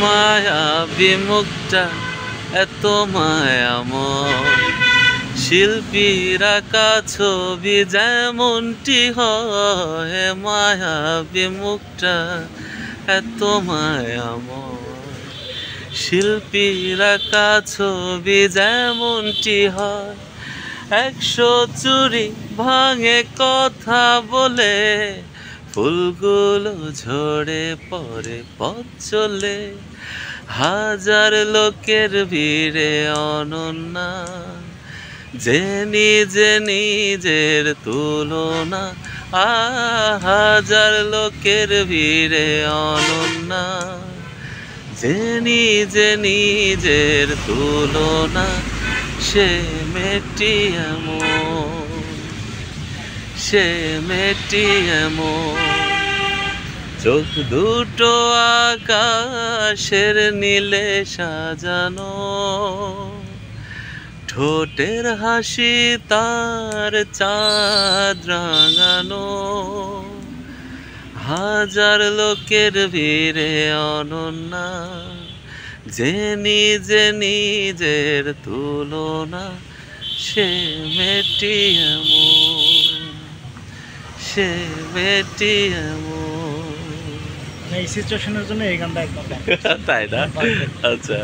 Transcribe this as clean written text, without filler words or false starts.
মায়াবী মুখটা এত মায়াময়, শিল্পীর আঁকা ছবি যেমনটি হয়, মায়াবী মুখটা এত মায়াময়, শিল্পীর আঁকা ছবি যেমনটি হয়। 100 চুরি ভাঙে কথা বলে, ফুলগুলো ঝরে পড়ে পথ চলে, হাজার লোকের ভিড়ে অনন্যা, যে নিজে নিজের তুলনা। হাজার লোকের ভিড়ে অনন্যা, যে নিজে নিজের তুলনা, সে মেয়েটি এমন, সে মেয়েটি এমন। চোখ দুটো আকাশের নীলে সাজানো, ঠোঁটের হাসি তার চাঁদ রাঙানো, হাজার লোকের ভিড়ে অনন্যা, যে নিজে নিজের তুলনা, সে মেয়েটি এমন, সে মেয়েটি এমন। এই সিচুয়েশনের জন্য এই গানটা একদম তাই না? আচ্ছা।